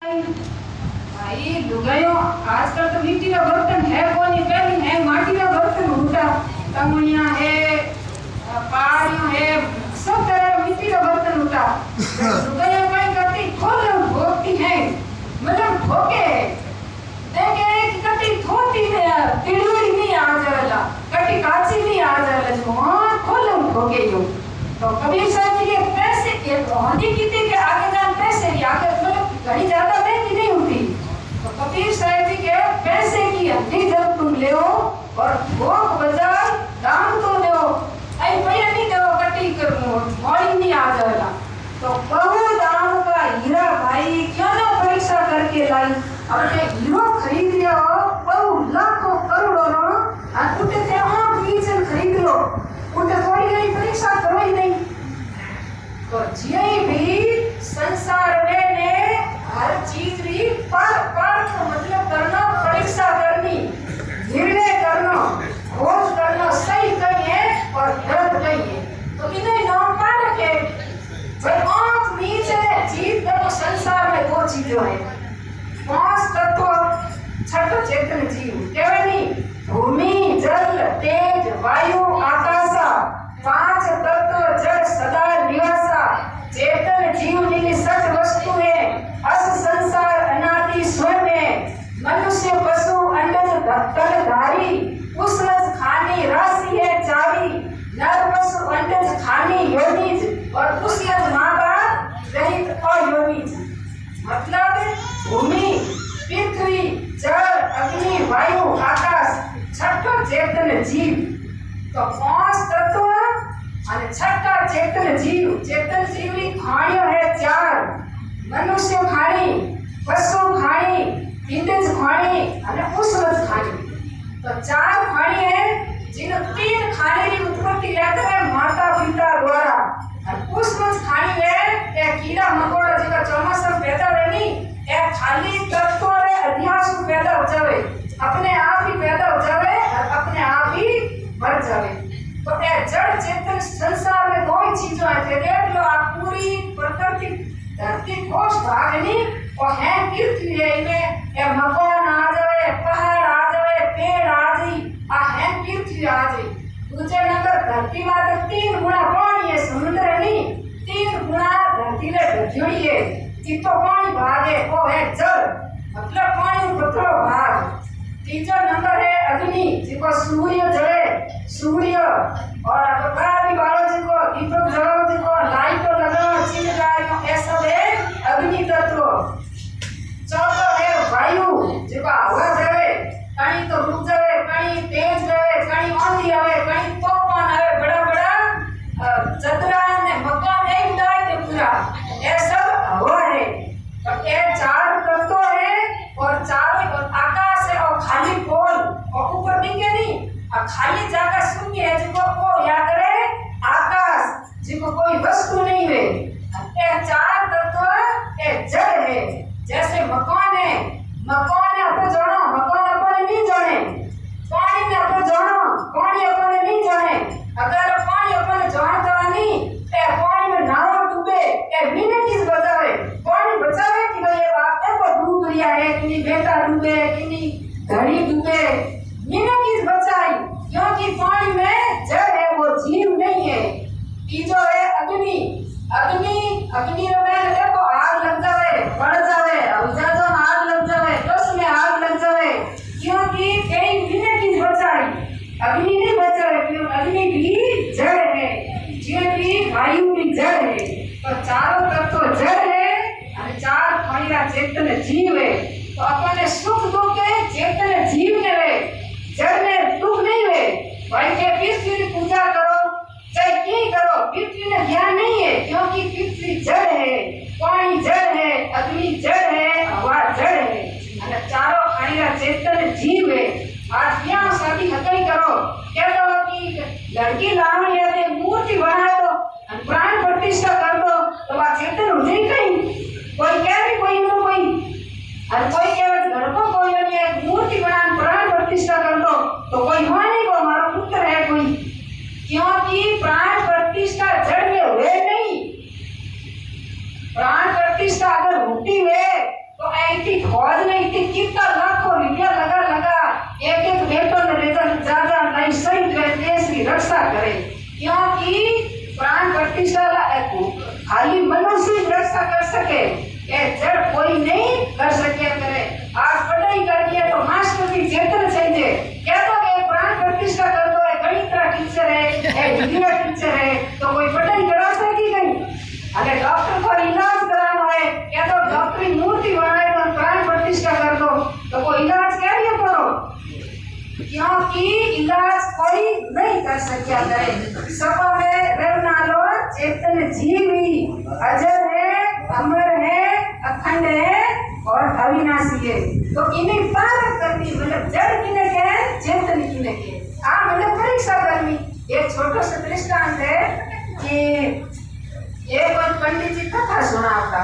भाई लुगायो आजकल तो मिट्टी का बर्तन है कौन पहली है माटी का बर्तन होता तमुनिया है पहाड़ियों है सब तरह मिट्टी का बर्तन होता लुगायो काय करती खोल भोगती है मतलब भोगे देखे कि कटी थोती है तिलुड़ी नहीं आ जाएगा कटी काची नहीं आ जाएगा जो हां खोल भोगे यो तो कबीर साहब जी के पैसे के होने कितने के आगे जान पैसे की आगे मतलब घड़ी ज्यादा महंगी नहीं होती तो कबीर साहब जी के पैसे की हड्डी जब तुम ले और भोग बजाय दाम तो ले आई भैया नहीं दो कटी कर मौड़ी नहीं आ जाएगा तो बहु दाम का हीरा भाई क्यों ना परीक्षा करके लाई अपने हीरो खरीद लिया बहु लाखों करोड़ों उठे थे बीच खरीद लो उठे थोड़ी घड़ी परीक्षा करो ही नहीं तो जे भी संसार में ने हर चीज भी पर तो मतलब करना परीक्षा करनी निर्णय करना खोज करना सही कहीं है और गलत कहीं है तो इन्हें नाम पा रखे भाई आंख नीचे चीज देखो संसार में दो चीजें हैं पांच तत्व छठ चेतन जीव केवल नहीं भूमि जल तेज वायु आकाश पांच तत्व जड़ सदा निवासा चेतन जीव निधि सच वस्तु है अस संसार अनादि स्वयं है मनुष्य पशु अंडज तलधारी उसरज खानी राशि है चावी नर पशु अंडज खानी योनिज और उसरज माँ बाप रहित अयोनिज मतलब भूमि पृथ्वी जल अग्नि वायु आकाश छठो चेतन जीव तो पांच तत्व અને છઠ્ઠા ચેતન જીવની ખાણીઓ હે ચાર મનુષ્ય ખાણી પશુ ખાણી પિંડજ ખાણી અને ઉષ્મજ ખાણી तो चार खाणी है जिन तीन खाने की उत्पत्ति लेते हैं माता पिता द्वारा और उष्मज खाणी है ये कीड़ा मकोड़ा जिनका चौमासा पैदा रहनी ये खाली तत्व रे अध्यास पैदा हो जावे अपने आप ही पैदा हो जावे और अपने आप ही मर जावे तो ये जड़ चेतन संसार में दो ही चीजें आते देख लो आप पूरी प्रकृति धरती कोष भाग नहीं और है पृथ्वी है इनमें ये मकान आ जाए पहाड़ आ जाए पेड़ आ जाए आ है पृथ्वी आ जाए दूसरे नंबर धरती मात्र 3 गुना पानी है समुद्र नहीं 3 गुना धरती ने ढकड़ी है इतो पानी भाग है वो है जल मतलब पानी पत्रो भाग तीसरा नंबर है अग्नि जिसको सूर्य जले सूर्य और परादी वालों जिसको दीपक जलाओ जिसको लाइट लगाओ चिंगारियों ऐसा है अग्नि तत्व चौथा है वायु जिसको हवा जले कहीं तो रुक जाए कहीं तेज रहे कहीं आंधी आवे कहीं तूफान आवे बड़ा बड़ा चतरा ने मकान एक डाल के पूरा ये सब हवा है और ये चार तत्व है और चार और आकाश है और खाली पोल और ऊपर दिखे नहीं और खाली जगह शून्य है जिसको को याद करे आकाश जिसको कोई वस्तु नहीं है ये चार तत्व ये जड़ है जैसे मकान है अपने जानो मकान अपने नहीं जाने पानी ने अपने जानो पानी अपने नहीं जाने अगर पानी अपने जानता नहीं ये पानी में नाव डूबे ये बिना किस बचावे पानी बचावे कि भाई ये बात है को डूब गया है कि बेटा डूबे कि घड़ी डूबे बिना किस बचाई क्योंकि पानी में जड़ है वो जीव नहीं है तीजो है अग्नि में देखो आग लग जावे बढ़ जावे अब ज्यादा आग लग जावे तो उसमें आग लग जावे क्योंकि कई बिना किस बचाई अग्नि नहीं बचावे क्यों अग्नि भी जड़ है जीव भी वायु भी जड़ है तो चारों तत्व जड़ है और चार खाणीरा चेतन जीव है तो अपने सुख दुख है चेतन जीव ने वे जड़ में दुख नहीं वे भाई के पृथ्वी की पूजा करो चाहे क्यों करो पृथ्वी में ज्ञान नहीं है क्योंकि पृथ्वी जड़ है पानी जड़ है अग्नि जड़ है हवा जड़ है और चारों खाणीरा चेतन जीव है आज क्या शादी हकई करो क्या दो कि लड़की लाओ या ते मूर्ति बना दो और प्राण प्रतिष्ठा कर दो तो बात चेतन हो जाए कहीं कोई कह भी कोई तो कोई और कोई कह लड़कों को ये मूर्ति बना प्राण प्रतिष्ठा कर दो तो कोई माने को हमारा पुत्र है कोई क्योंकि प्राण प्रतिष्ठा जड़ में हुए नहीं प्राण प्रतिष्ठा अगर होती है तो की रक्षा करे, क्योंकि प्राण प्रतिष्ठा खाली मनुष्य ही रक्षा कर सके, ये जड़ कोई नहीं कर सके करे। आज पढ़ाई कर दिया तो मास्टर भी चेतन चाहिए, क्या तो ये प्राण प्रतिष्ठा कर दो, गणित का टीचर है, डिग्री का टीचर है, तो कोई पढ़ाई करा सकेगी नहीं। अगर डॉक्टर को इलाज कराना है, क्या तो डॉक्टरी मूर्ति बनाए तो प्राण प्रतिष्ठा कर दो, तो कोई इलाज क्या लिए करो, क्योंकि इलाज कोई नहीं कर सकिया करे। सब में रहनारो चेतन जीवी अजर है, अमर है, अखंड है और अविनाशी है। तो इन्हें पार करनी मतलब जड़ किने के, चेतन किने के। मतलब परीक्षा करनी। एक छोटा सा दृष्टांत है कि एक पंडित जी कथा सुनाता,